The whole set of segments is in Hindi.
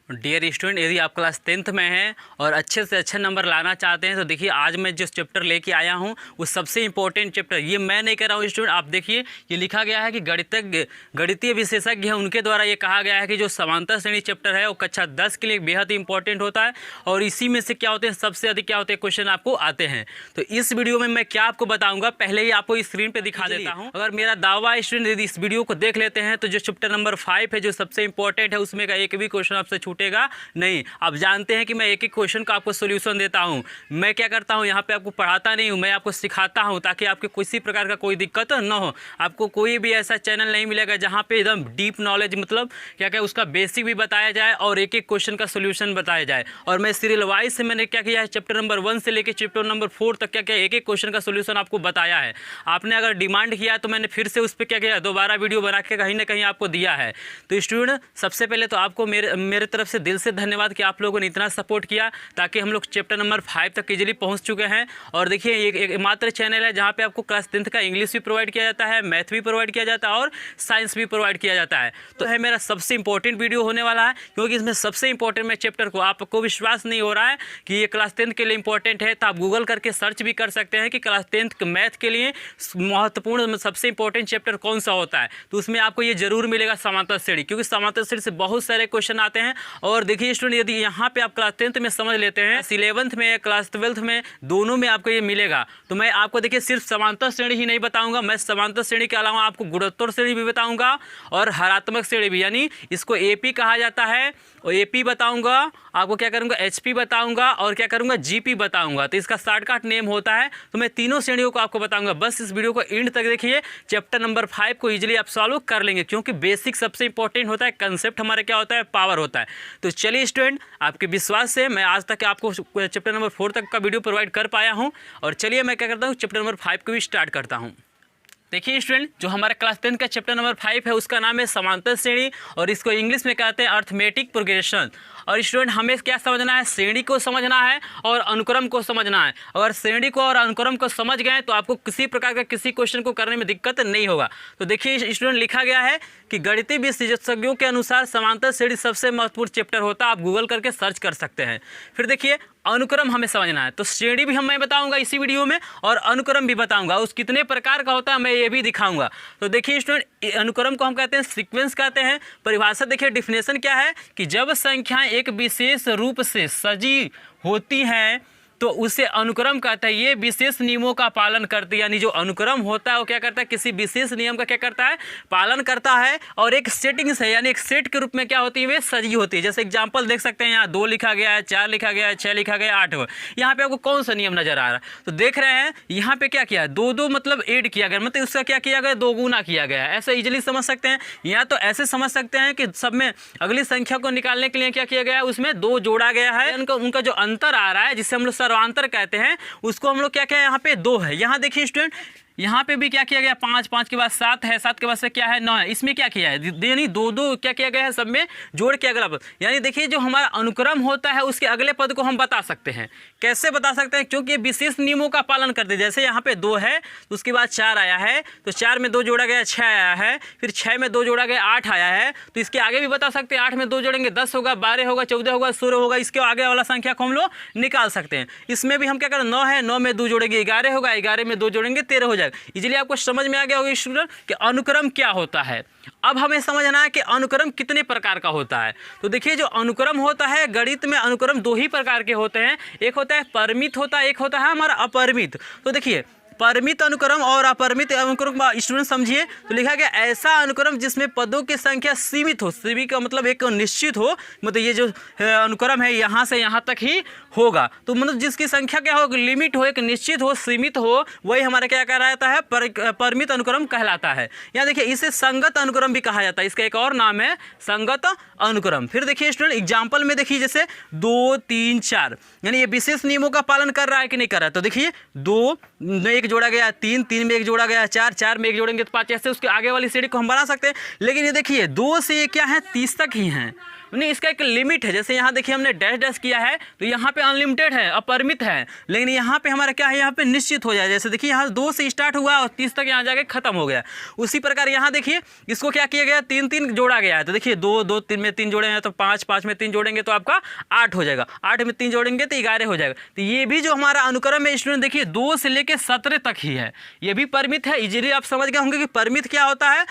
डियर स्टूडेंट, यदि आप क्लास 10th में हैं और अच्छे से अच्छे नंबर लाना चाहते हैं तो देखिए आज मैं जिस चैप्टर लेके आया हूँ वो सबसे इंपॉर्टेंट चैप्टर, ये मैं नहीं कर रहा हूँ स्टूडेंट, आप देखिए ये लिखा गया है कि गणितीय विशेषज्ञ हैं उनके द्वारा ये कहा गया है कि जो समांतर श्रेणी चैप्टर है वो कक्षा 10 के लिए बेहद इंपॉर्टेंट होता है और इसी में से क्या होते हैं, सबसे अधिक क्या होते हैं क्वेश्चन आपको आते हैं। तो इस वीडियो में मैं क्या आपको बताऊँगा, पहले ही आपको स्क्रीन पर दिखा देता हूँ। अगर मेरा दावा स्टूडेंट यदि इस वीडियो को देख लेते हैं तो जो चैप्टर नंबर 5 है जो सबसे इंपॉर्टेंट है उसमें का एक भी क्वेश्चन आपसे छूटेगा नहीं। आप जानते हैं कि मैं एक एक क्वेश्चन का आपको सॉल्यूशन देता हूं। मैं क्या करता हूं, यहाँ पे आपको पढ़ाता नहीं हूं, मैं आपको सिखाता हूं ताकि आपके किसी प्रकार का कोई दिक्कत ना हो। आपको कोई भी ऐसा चैनल नहीं मिलेगा जहां पे एकदम डीप नॉलेज मतलब क्या क्या उसका बेसिक भी बताया जाए और एक एक क्वेश्चन का सोल्यूशन बताया जाए। और मैं सीरियल वाइज से मैंने क्या किया है, चैप्टर नंबर 1 से लेकर चैप्टर नंबर 4 तक क्या क्या एक एक क्वेश्चन का सोल्यूशन आपको बताया है। आपने अगर डिमांड किया तो मैंने फिर से उस पर क्या किया, दोबारा वीडियो बना के कहीं ना कहीं आपको दिया है। तो स्टूडेंट सबसे पहले तो आपको मेरे तरफ से दिल से धन्यवाद कि आप लोगों ने इतना सपोर्ट किया ताकि हम लोग चैप्टर नंबर 5 तक इजीली पहुंच चुके हैं। और देखिए एक मात्र चैनल है जहां पे आपको क्लास 10th का इंग्लिश भी प्रोवाइड किया जाता है, मैथ भी प्रोवाइड किया जाता है और साइंस भी प्रोवाइड किया जाता है। तो है मेरा सबसे इंपॉर्टेंट वीडियो होने वाला है क्योंकि इसमें सबसे इंपॉर्टेंट मैं चैप्टर को, आपको विश्वास नहीं हो रहा है कि ये क्लास 10th के लिए इंपॉर्टेंट है तो आप गूगल करके सर्च भी कर सकते हैं कि क्लास 10th मैथ के लिए महत्वपूर्ण सबसे इंपॉर्टेंट चैप्टर कौन सा होता है। तो उसमें आपको ये जरूर मिलेगा समांतर श्रेणी, क्योंकि समांतर श्रेणी से बहुत सारे क्वेश्चन आते हैं। और देखिए स्टूडेंट यदि यहाँ पे आप क्लास 10th में समझ लेते हैं, 11th में क्लास 12th में दोनों में आपको ये मिलेगा। तो मैं आपको देखिए सिर्फ समांतर श्रेणी ही नहीं बताऊंगा, मैं समांतर श्रेणी के अलावा आपको गुणोत्तर श्रेणी भी बताऊंगा और हरात्मक श्रेणी भी, यानी इसको एपी कहा जाता है और एपी बताऊंगा आपको, क्या करूंगा एचपी बताऊंगा और क्या करूंगा जीपी बताऊंगा। तो इसका शॉर्टकट नेम होता है। तो मैं तीनों श्रेणियों को आपको बताऊंगा। बस इस वीडियो को एंड तक देखिए, चैप्टर नंबर 5 को इजीली आप सॉल्व कर लेंगे क्योंकि बेसिक सबसे इंपॉर्टेंट होता है, कंसेप्ट हमारा क्या होता है, पावर होता है। तो चलिए स्टूडेंट, आपके विश्वास से मैं आज तक आपको चैप्टर नंबर 4 तक का वीडियो प्रोवाइड कर पाया हूं और चलिए मैं क्या करता हूं, चैप्टर नंबर 5 को भी स्टार्ट करता हूं। देखिए स्टूडेंट, जो हमारा क्लास 10 का चैप्टर नंबर 5 है उसका नाम है समांतर श्रेणी और इसको इंग्लिश में कहते हैं अर्थमेटिक प्रोग्रेशन। और स्टूडेंट हमें क्या समझना है, श्रेणी को समझना है और अनुक्रम को समझना है। अगर श्रेणी को और अनुक्रम को समझ गए तो आपको किसी प्रकार का किसी क्वेश्चन को करने में दिक्कत नहीं होगा। तो देखिए स्टूडेंट, लिखा गया है कि गणितीय विशेषज्ञों के अनुसार समांतर श्रेणी सबसे महत्वपूर्ण चैप्टर होता है। आप गूगल करके सर्च कर सकते हैं। फिर देखिए अनुक्रम हमें समझना है, तो श्रेणी भी मैं बताऊंगा इसी वीडियो में और अनुक्रम भी बताऊंगा। उस कितने प्रकार का होता है मैं ये भी दिखाऊंगा। तो देखिए स्टूडेंट, अनुक्रम को हम कहते हैं सीक्वेंस कहते हैं। परिभाषा देखिए, डिफिनेशन क्या है कि जब संख्याएं एक विशेष रूप से सजी होती हैं तो उसे अनुक्रम कहता है। ये विशेष नियमों का पालन करती है, यानी जो अनुक्रम होता है वो क्या करता है, किसी विशेष नियम का क्या करता है, पालन करता है और एक सेटिंग्स है, यानी एक सेट के रूप में क्या होती है, वे सजी होती है। जैसे एग्जांपल देख सकते हैं, यहाँ 2 लिखा गया है, 4 लिखा गया है, 6 लिखा गया है, 8। यहाँ पे आपको कौन सा नियम नजर आ रहा है, तो देख रहे हैं यहाँ पे क्या किया है, 2 मतलब ऐड किया गया, मतलब उसका क्या किया गया, 2 गुना किया गया है। ऐसे इजिली समझ सकते हैं। या तो ऐसे समझ सकते हैं कि सब में अगली संख्या को निकालने के लिए क्या किया गया है, उसमें 2 जोड़ा गया है। उनका जो अंतर आ रहा है जिसे हम लोग सर्वांतर कहते हैं, उसको हम लोग क्या क्या है, यहाँ पे 2 है। यहाँ देखिए स्टूडेंट, यहाँ पे भी क्या किया गया, 5, 5 के बाद 7 है, 7 के बाद से क्या है, 9 है। इसमें क्या किया है, यानी 2 क्या किया गया है, सब में जोड़ के अगला पद। यानी देखिए जो हमारा अनुक्रम होता है उसके अगले पद को हम बता सकते हैं। कैसे बता सकते हैं, क्योंकि विशेष नियमों का पालन करते हैं। जैसे यहाँ पे 2 है तो उसके बाद 4 आया है, तो 4 में 2 जोड़ा गया 6 आया है, फिर 6 में 2 जोड़ा गया 8 आया है। तो इसके आगे भी बता सकते हैं, 8 में 2 जोड़ेंगे 10 होगा, 12 होगा, 14 होगा, 16 होगा। इसके आगे वाला संख्या को हम लोग निकाल सकते हैं। इसमें भी हम क्या करें, 9 है, 9 में 2 जोड़ेंगे 11 होगा, 11 में 2 जोड़ेंगे 13 हो जाएगा। इसलिए आपको समझ में आ गया होगा स्टूडेंट कि अनुक्रम क्या होता है। अब हमें समझना है कि अनुक्रम कितने प्रकार का होता है। तो देखिए जो अनुक्रम होता है, गणित में अनुक्रम 2 ही प्रकार के होते हैं। एक होता है परिमित होता है, एक होता है हमारा अपरिमित। तो देखिए परिमित अनुक्रम और अपरिमित अनुक्रम स्टूडेंट समझिए। तो लिखा गया ऐसा अनुक्रम जिसमें पदों की संख्या सीमित हो। सीमित का मतलब एक निश्चित हो, मतलब ये जो अनुक्रम है यहाँ से यहाँ तक ही होगा। तो मतलब जिसकी संख्या क्या हो, लिमिट हो, एक निश्चित हो, सीमित हो, वही हमारा क्या कहलाता है, परिमित अनुक्रम कहलाता है। यहाँ देखिए इसे संगत अनुक्रम भी कहा जाता है। इसका एक और नाम है संगत अनुक्रम। फिर देखिए स्टूडेंट एग्जाम्पल में देखिए, जैसे 2, 3, 4, यानी ये विशेष नियमों का पालन कर रहा है कि नहीं कर रहा है। तो देखिए 2 में 1 जोड़ा गया, 3, 3 में 1 जोड़ा गया, 4, 4 में 1 जोड़ेंगे तो 5। ऐसे उसके आगे वाली श्रेणी को हम बना सकते हैं। लेकिन ये देखिए 2 से ये क्या है, 30 तक ही हैं। नहीं, इसका एक लिमिट है। जैसे यहाँ देखिए हमने डैश डैश किया है तो यहाँ पे अनलिमिटेड है, अपरिमित है, लेकिन यहाँ पे हमारा क्या है, यहाँ पे निश्चित हो जाए। जैसे देखिए यहाँ 2 से स्टार्ट हुआ और 30 तक यहाँ जाके खत्म हो गया। उसी प्रकार यहाँ देखिए इसको क्या किया गया, 3 जोड़ा गया है। तो देखिए 2 3 में 3 जोड़े हैं तो 5 में 3 जोड़ेंगे तो आपका 8 हो जाएगा, 8 में 3 जोड़ेंगे तो 11 हो जाएगा। तो ये भी जो हमारा अनुक्रम है स्टूडेंट देखिए 2 से लेकर 17 तक ही है, ये भी परिमित है। इजीली आप समझ गए होंगे कि परिमित क्या होता है।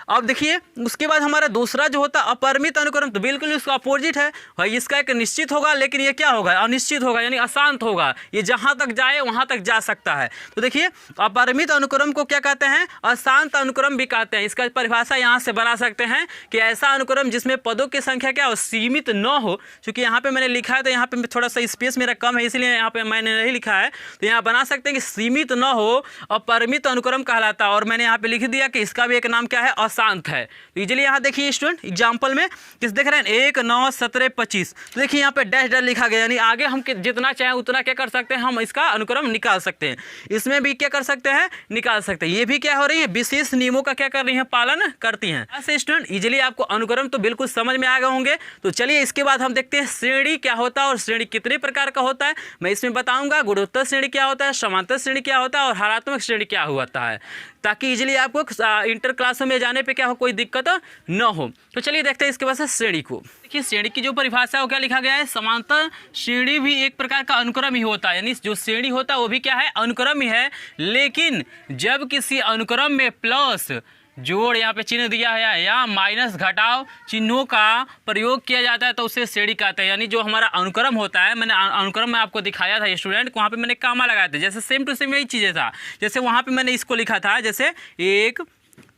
अब देखिए उसके बाद हमारा दूसरा जो होता है अपरिमित अनुक्रम, तो बिल्कुल इसका अपोजिट है भाई। इसका एक निश्चित होगा लेकिन ये क्या होगा, अनिश्चित होगा, यानी अशांत होगा, ये जहाँ तक जाए वहाँ तक जा सकता है। तो देखिए अपरिमित अनुक्रम को क्या कहते हैं, अशांत अनुक्रम भी कहते हैं। इसका परिभाषा यहाँ से बना सकते हैं कि ऐसा अनुक्रम जिसमें पदों की संख्या क्या हो, सीमित न हो। चूँकि यहाँ पर मैंने लिखा है तो यहाँ पर थोड़ा सा स्पेस मेरा कम है, इसलिए यहाँ पर मैंने नहीं लिखा है। तो यहाँ बना सकते हैं कि सीमित न हो, अपरिमित अनुक्रम कहलाता है। और मैंने यहाँ पर लिख दिया कि इसका भी एक नाम क्या है, अशांत है। तो इजीली यहाँ देखिए स्टूडेंट एग्जांपल में किस देख रहे हैं, 1 9 17 25। तो देखिए यहाँ पे डैश डैश लिखा गया, यानी आगे हम जितना चाहें उतना क्या कर सकते हैं, हम इसका अनुक्रम निकाल सकते हैं। इसमें भी क्या कर सकते हैं, निकाल सकते हैं। ये भी क्या हो रही है, विशेष नियमों का क्या कर रही है, पालन करती हैं। ऐसे स्टूडेंट इजीली आपको अनुक्रम तो बिल्कुल समझ में आ गए होंगे। तो चलिए इसके बाद हम देखते हैं श्रेणी क्या होता है और श्रेणी कितने प्रकार का होता है। मैं इसमें बताऊंगा गुणोत्तर श्रेणी क्या होता है, समांतर श्रेणी क्या होता है और हरात्मक श्रेणी क्या होता है, ताकि इजीली आपको इंटर क्लासों में जाने पे क्या हो, कोई दिक्कत न हो। तो चलिए देखते हैं इसके बाद से श्रेणी को। देखिए श्रेणी की जो परिभाषा है वो क्या लिखा गया है, समांतर श्रेणी भी एक प्रकार का अनुक्रम ही होता है। यानी जो श्रेणी होता है वो भी क्या है, अनुक्रम ही है। लेकिन जब किसी अनुक्रम में प्लस जोड़ यहाँ पे चिन्ह दिया है या माइनस घटाव चिन्हों का प्रयोग किया जाता है तो उसे श्रेणी कहते हैं। यानी जो हमारा अनुक्रम होता है, मैंने अनुक्रम में आपको दिखाया था स्टूडेंट, वहाँ पे मैंने कामा लगाया था। जैसे सेम टू सेम यही चीज़ें था। जैसे वहाँ पे मैंने इसको लिखा था, जैसे 1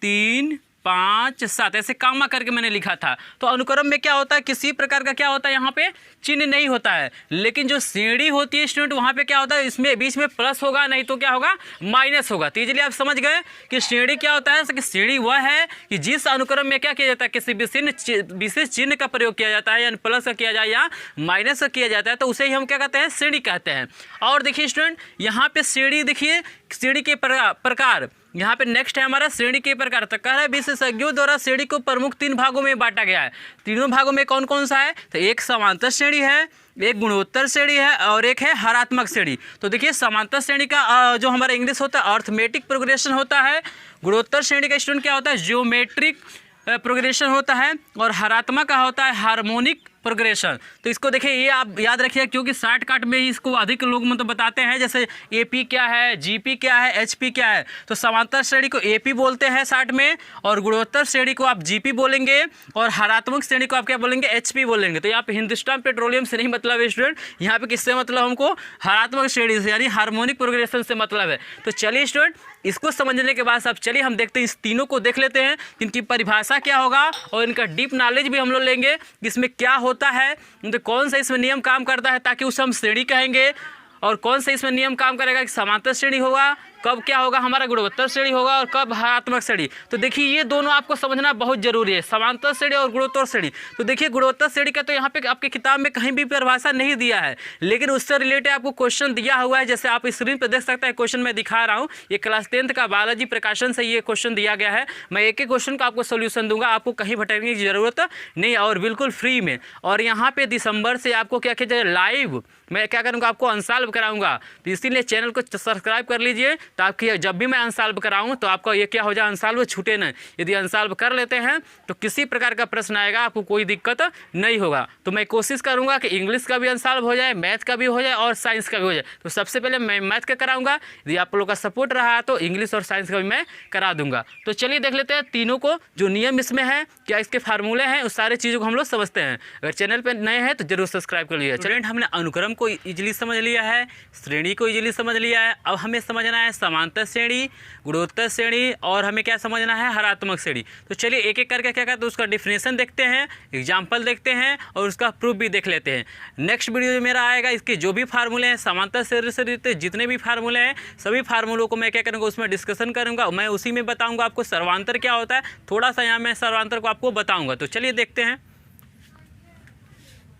3 5 7 ऐसे कामा करके मैंने लिखा था। तो अनुक्रम में क्या होता है, किसी प्रकार का क्या होता है, यहाँ पे चिन्ह नहीं होता है। लेकिन जो श्रेणी होती है स्टूडेंट, वहाँ पे क्या होता है, इसमें बीच में प्लस होगा, नहीं तो क्या होगा, माइनस होगा। तो इसलिए आप समझ गए कि श्रेणी क्या होता है। कि श्रेणी वह है कि जिस अनुक्रम में क्या किया जाता है, किसी विशेष चिन्ह का प्रयोग किया जाता है, यानी प्लस का किया जाए या माइनस का किया जाता है, तो उसे ही हम क्या कहते हैं, श्रेणी कहते हैं। और देखिए स्टूडेंट यहाँ पे श्रेणी देखिए, श्रेणी के प्रकार यहाँ पे नेक्स्ट है हमारा श्रेणी के प्रकार। तो कह रहा है विशेषज्ञों द्वारा श्रेणी को प्रमुख 3 भागों में बांटा गया है। तीनों भागों में कौन कौन सा है, तो एक समांतर श्रेणी है, एक गुणोत्तर श्रेणी है और एक है हरात्मक श्रेणी। तो देखिए समांतर श्रेणी का जो हमारा इंग्लिश होता है अर्थमेटिक प्रोग्रेशन होता है। गुणोत्तर श्रेणी का स्टूडेंट क्या होता है, जियोमेट्रिक प्रोग्रेशन होता है। और हरात्मक का होता है हार्मोनिक प्रोग्रेशन। तो इसको देखिए, ये आप याद रखिए क्योंकि शॉर्टकट में ही इसको अधिक लोग मतलब बताते हैं। जैसे एपी क्या है, जीपी क्या है, एचपी क्या है। तो समांतर श्रेणी को एपी बोलते हैं शॉर्ट में, और गुणोत्तर श्रेणी को आप जीपी बोलेंगे, और हरात्मक श्रेणी को आप क्या बोलेंगे, एचपी बोलेंगे। तो यहाँ पे हिंदुस्तान पेट्रोलियम से नहीं मतलब है स्टूडेंट, यहाँ पे किससे मतलब हमको, हरात्मक श्रेणी से, यानी हार्मोनिक प्रोग्रेशन से मतलब है। तो चलिए स्टूडेंट इसको समझने के बाद सब चलिए हम देखते हैं, इस तीनों को देख लेते हैं, इनकी परिभाषा क्या होगा और इनका डीप नॉलेज भी हम लोग लेंगे, इसमें क्या होता है, तो कौन सा इसमें नियम काम करता है ताकि उसे हम श्रेणी कहेंगे, और कौन सा इसमें नियम काम करेगा कि समांतर श्रेणी होगा, कब क्या होगा हमारा गुणोत्तर श्रेणी होगा, और कब हरात्मक श्रेणी। तो देखिए ये दोनों आपको समझना बहुत जरूरी है, समांतर श्रेणी और गुणोत्तर श्रेणी। तो देखिए गुणोत्तर श्रेणी का तो यहाँ पे आपके किताब में कहीं भी परिभाषा नहीं दिया है, लेकिन उससे रिलेटेड आपको क्वेश्चन दिया हुआ है। जैसे आप स्क्रीन पर देख सकते हैं, क्वेश्चन मैं दिखा रहा हूँ, ये क्लास 10th का बायोलॉजी प्रकाशन से ये क्वेश्चन दिया गया है। मैं एक एक क्वेश्चन का आपको सोल्यूशन दूंगा, आपको कहीं भटकने की जरूरत नहीं, और बिल्कुल फ्री में। और यहाँ पे दिसंबर से आपको क्या किया जाए, लाइव मैं क्या करूँगा, आपको अनसॉल्व कराऊंगा। तो इसीलिए चैनल को सब्सक्राइब कर लीजिए, ताकि जब भी मैं अनसॉल्व कराऊं तो आपका ये क्या हो जाए, अनसॉल्व छूटे नहीं। यदि अनसॉल्व कर लेते हैं तो किसी प्रकार का प्रश्न आएगा, आपको कोई दिक्कत नहीं होगा। तो मैं कोशिश करूंगा कि इंग्लिश का भी अनसॉल्व हो जाए, मैथ का भी हो जाए और साइंस का भी हो जाए। तो सबसे पहले मैं मैथ का कराऊंगा, यदि आप लोगों का सपोर्ट रहा तो इंग्लिश और साइंस का भी मैं करा दूंगा। तो चलिए देख लेते हैं तीनों को, जो नियम इसमें है, क्या इसके फार्मूले हैं, उस सारी चीज़ों को हम लोग समझते हैं। अगर चैनल पर नए हैं तो जरूर सब्सक्राइब कर लीजिए। चलिए हमने अनुक्रम को इजीली समझ लिया है, श्रेणी को इजीली समझ लिया है, अब हमें समझना है समांतर श्रेणी, गुणोत्तर श्रेणी, और हमें क्या समझना है, हरात्मक श्रेणी। तो चलिए एक एक करके क्या करते हैं, उसका डिफिनेशन देखते हैं, एग्जाम्पल देखते हैं और उसका प्रूफ भी देख लेते हैं। नेक्स्ट वीडियो मेरा आएगा, इसके जो भी फार्मूले हैं समांतर श्रेणी से रिलेटेड जितने भी फार्मूले हैं, सभी फार्मूलों को मैं क्या करूँगा, उसमें डिस्कशन करूँगा। मैं उसी में बताऊँगा आपको सर्वांतर क्या होता है, थोड़ा सा यहाँ मैं सर्वांतर को आपको बताऊँगा। तो चलिए देखते हैं।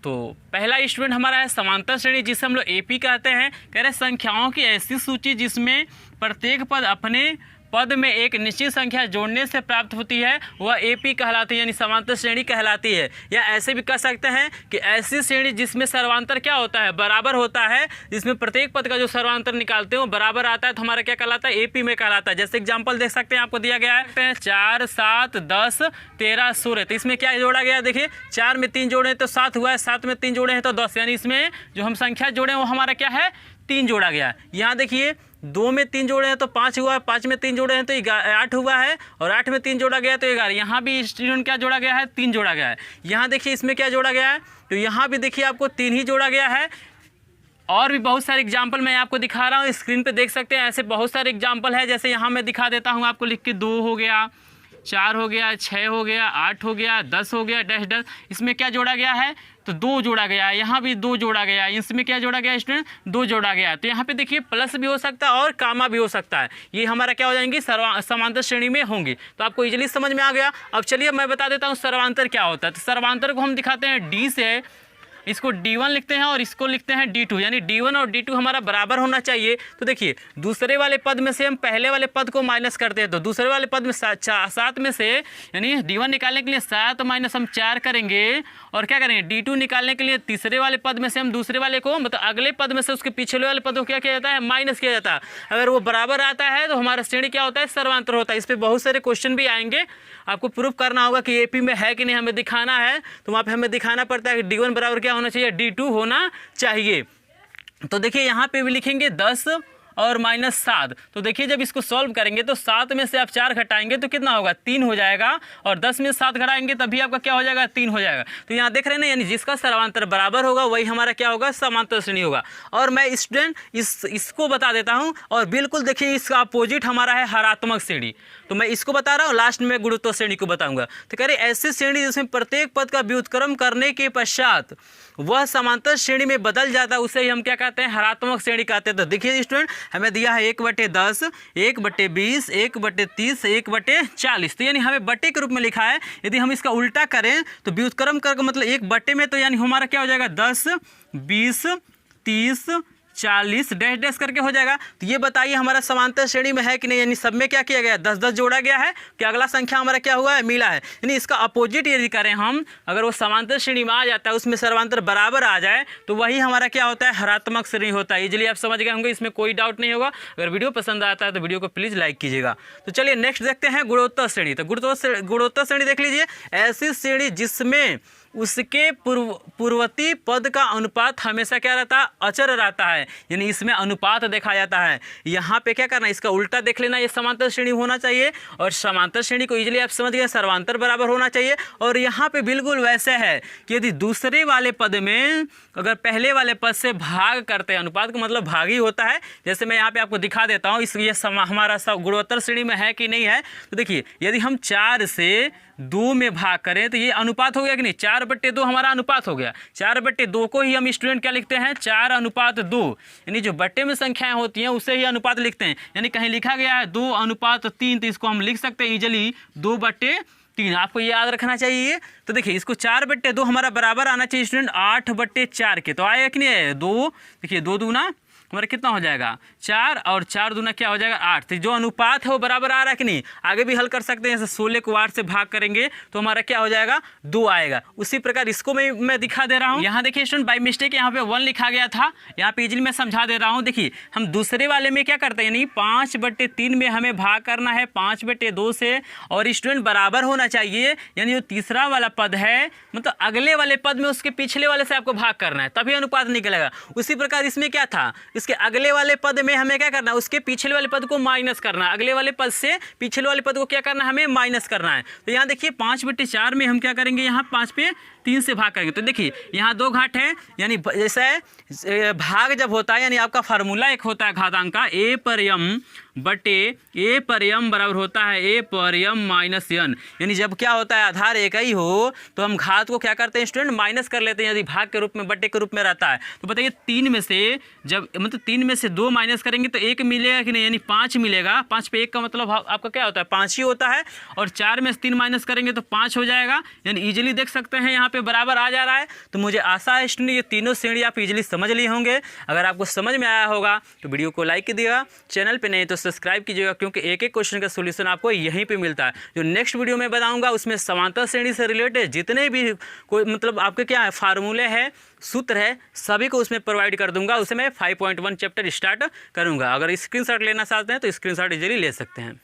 तो पहला स्टूडेंट हमारा है समांतर श्रेणी, जिसे हम लोग एपी कहते हैं। कह रहे संख्याओं की ऐसी सूची जिसमें प्रत्येक पद अपने पद में एक निश्चित संख्या जोड़ने से प्राप्त होती है वह एपी कहलाती है, यानी समांतर श्रेणी कहलाती है। या ऐसे भी कह सकते हैं कि ऐसी श्रेणी जिसमें सर्वांतर क्या होता है, बराबर होता है, जिसमें प्रत्येक पद का जो सर्वांतर निकालते हो बराबर आता है, तो हमारा क्या कहलाता है, एपी में कहलाता है। जैसे एग्जांपल देख सकते हैं, आपको दिया गया है 4 7 10 13 16, तो इसमें क्या जोड़ा गया है, देखिए 4 में 3 जोड़े तो 7 हुआ है, 7 में 3 जोड़े हैं तो 10, यानी इसमें जो हम संख्या जोड़े वो हमारा क्या है, 3 जोड़ा गया है। यहाँ देखिए 2 में 3 जोड़े हैं तो 5 हुआ है, 5 में 3 जोड़े हैं तो 8 हुआ है, और 8 में 3 जोड़ा गया तो 11। यहाँ भी स्टूडेंट क्या जोड़ा गया है, 3 जोड़ा गया है। यहाँ देखिए इसमें क्या जोड़ा गया है, तो यहाँ भी देखिए आपको 3 ही जोड़ा गया है। और भी बहुत सारे एग्जाम्पल मैं आपको दिखा रहा हूँ, स्क्रीन पे देख सकते हैं। ऐसे बहुत सारे एग्जाम्पल है, जैसे यहाँ मैं दिखा देता हूँ आपको लिख के, 2 हो गया, 4 हो गया, 6 हो गया, 8 हो गया, 10 हो गया, डैश डैश। इसमें क्या जोड़ा गया है, तो 2 जोड़ा गया है। यहाँ भी 2 जोड़ा गया है। इसमें क्या जोड़ा गया है स्टूडेंट, 2 जोड़ा गया है। तो यहाँ पे देखिए प्लस भी हो सकता है और कामा भी हो सकता है। ये हमारा क्या हो जाएंगे, समांतर श्रेणी में होंगी। तो आपको इजीली समझ में आ गया। अब चलिए मैं बता देता हूँ सर्वांतर क्या होता है। तो सर्वांतर को हम दिखाते हैं डी से, इसको D1 लिखते हैं और इसको लिखते हैं D2, यानी D1 और D2 हमारा बराबर होना चाहिए। तो देखिए दूसरे वाले पद में से हम पहले वाले पद को माइनस करते हैं, तो दूसरे वाले पद में 7 में से, यानी D1 निकालने के लिए 7 माइनस हम 4 करेंगे, और क्या करेंगे, D2 निकालने के लिए तीसरे वाले पद में से हम दूसरे वाले को, मतलब अगले पद में से उसके पिछले वाले पद को क्या किया जाता है, माइनस किया जाता है। अगर वो बराबर आता है तो हमारा श्रेणी क्या होता है, सर्वांतर होता है। इस पर बहुत सारे क्वेश्चन भी आएंगे, आपको प्रूफ करना होगा कि एपी में है कि नहीं, हमें दिखाना है। तो वहाँ पे हमें दिखाना पड़ता है कि D1 बराबर क्या होना चाहिए, D2 होना चाहिए। तो देखिए यहाँ पे भी लिखेंगे 10 और -7। तो देखिए जब इसको सॉल्व करेंगे तो 7 में से आप 4 घटाएंगे तो कितना होगा, 3 हो जाएगा, और 10 में 7 घटाएंगे तभी आपका क्या हो जाएगा, 3 हो जाएगा। तो यहाँ देख रहे हैं ना, यानी जिसका सर्वांतर बराबर होगा वही हमारा क्या होगा, समांतर श्रेणी होगा। और मैं स्टूडेंट इसको बता देता हूँ, और बिल्कुल देखिए इसका अपोजिट हमारा है हरात्मक श्रेणी। तो मैं इसको बता रहा हूँ, लास्ट में गुणोत्तर श्रेणी को बताऊंगा। तो कह रहे ऐसी श्रेणी जिसमें प्रत्येक पद का व्युत्क्रम करने के पश्चात वह समांतर श्रेणी में बदल जाता है, उसे ही हम क्या कहते हैं, हरात्मक श्रेणी कहते हैं। तो देखिए स्टूडेंट हमें दिया है 1/10, 1/20, 1/30, 1/40। तो यानी हमें बटे के रूप में लिखा है। यदि हम इसका उल्टा करें तो व्युत्क्रम करके मतलब 1 बटे में, तो यानी हमारा क्या हो जाएगा, 10, 20, 30, 40 डैश डैश करके हो जाएगा। तो ये बताइए हमारा समांतर श्रेणी में है कि नहीं, यानी सब में क्या किया गया, 10 10 जोड़ा गया है कि अगला संख्या हमारा क्या हुआ है, मिला है। यानी इसका अपोजिट यदि करें हम, अगर वो समांतर श्रेणी में आ जाता है, उसमें सर्वांतर बराबर आ जाए, तो वही हमारा क्या होता है, हरात्मक श्रेणी होता है। इजीली आप समझ गए होंगे, इसमें कोई डाउट नहीं होगा। अगर वीडियो पसंद आता है तो वीडियो को प्लीज़ लाइक कीजिएगा। तो चलिए नेक्स्ट देखते हैं गुणोत्तर श्रेणी। तो गुणोत्तर श्रेणी देख लीजिए, ऐसी श्रेणी जिसमें उसके पूर्ववर्ती पद का अनुपात हमेशा क्या रहता है, अचर रहता है, यानी इसमें अनुपात देखा जाता है। यहाँ पे क्या करना है, इसका उल्टा देख लेना, ये समांतर श्रेणी होना चाहिए। और समांतर श्रेणी को इजीली आप समझ गए, सर्वांतर बराबर होना चाहिए। और यहाँ पे बिल्कुल वैसे है कि यदि दूसरे वाले पद में अगर पहले वाले पद से भाग करते हैं, अनुपात का मतलब भाग ही होता है। जैसे मैं यहाँ पे आपको दिखा देता हूँ, इसलिए हमारा गुणोत्तर श्रेणी में है कि नहीं है। तो देखिए यदि हम 4 से 2 में भाग करें तो ये अनुपात हो गया कि नहीं, 4/2 हमारा अनुपात हो गया। 4/2 को ही हम स्टूडेंट क्या लिखते हैं, 4:2, यानी जो बट्टे में संख्याएं होती हैं उसे ही अनुपात लिखते हैं। यानी कहीं लिखा गया है 2:3, तो इसको हम लिख सकते हैं इजीली 2/3। आपको ये याद रखना चाहिए। तो देखिए इसको 4/2 हमारा बराबर आना चाहिए स्टूडेंट 8/4 के। तो आएगा कि नहीं है, 2, देखिए 2 दूना हमारा कितना हो जाएगा, 4, और 4 दूना क्या हो जाएगा, 8। तो जो अनुपात है वो बराबर आ रहा है कि नहीं। आगे भी हल कर सकते हैं, जैसे 16 को 8 से भाग करेंगे तो हमारा क्या हो जाएगा, 2 आएगा। उसी प्रकार इसको मैं दिखा दे रहा हूँ। यहाँ देखिए स्टूडेंट बाई मिस्टेक यहाँ पे 1 लिखा गया था, यहाँ पे इजीली मैं समझा दे रहा हूँ। देखिए हम दूसरे वाले में क्या करते हैं, यानी 5/3 में हमें भाग करना है 5/2 से, और स्टूडेंट बराबर होना चाहिए। यानी जो तीसरा वाला पद है, मतलब अगले वाले पद में उसके पिछले वाले से आपको भाग करना है, तभी अनुपात निकलेगा। उसी प्रकार इसमें क्या था, इसके अगले वाले पद में हमें क्या करना है, उसके पिछले वाले पद को माइनस करना है। अगले वाले पद से पिछले वाले पद को क्या करना है, हमें माइनस करना है। तो यहाँ देखिए 5/4 में हम क्या करेंगे, यहाँ 5/3 से भाग करेंगे। तो देखिए यहाँ 2 घाट है, यानी जैसे भाग जब होता है, यानी आपका फार्मूला एक होता है घातांक का, A पर m बटे A पर m बराबर होता है A पर m - n। यानी जब क्या होता है, आधार एक ही हो तो हम घात को क्या करते हैं स्टूडेंट, माइनस कर लेते हैं, यदि भाग के रूप में, बटे के रूप में रहता है। तो बताइए 3 में से जब मतलब 3 में से 2 माइनस करेंगे तो 1 मिलेगा कि नहीं, यानी 5 मिलेगा। 5 पे 1 का मतलब आपका क्या होता है, 5 ही होता है। और 4 में से 3 माइनस करेंगे तो 5 हो जाएगा। यानी इजीली देख सकते हैं यहाँ पे बराबर आ जा रहा है। तो मुझे आशा है स्टूडेंट ये तीनों श्रेणी आप इजीली समझ लिए होंगे। अगर आपको समझ में आया होगा तो वीडियो को लाइक कीजिएगा, चैनल पे नहीं तो सब्सक्राइब कीजिएगा, क्योंकि एक एक क्वेश्चन का सोल्यूशन आपको यहीं पे मिलता है। जो नेक्स्ट वीडियो में बताऊंगा उसमें समांतर श्रेणी से रिलेटेड जितने भी कोई मतलब आपके क्या है फार्मूले हैं, सूत्र है, सभी को उसमें प्रोवाइड कर दूंगा। उसमें 5.1 चैप्टर स्टार्ट करूंगा। अगर स्क्रीनशॉट लेना चाहते हैं तो स्क्रीनशॉट इजीली ले सकते हैं।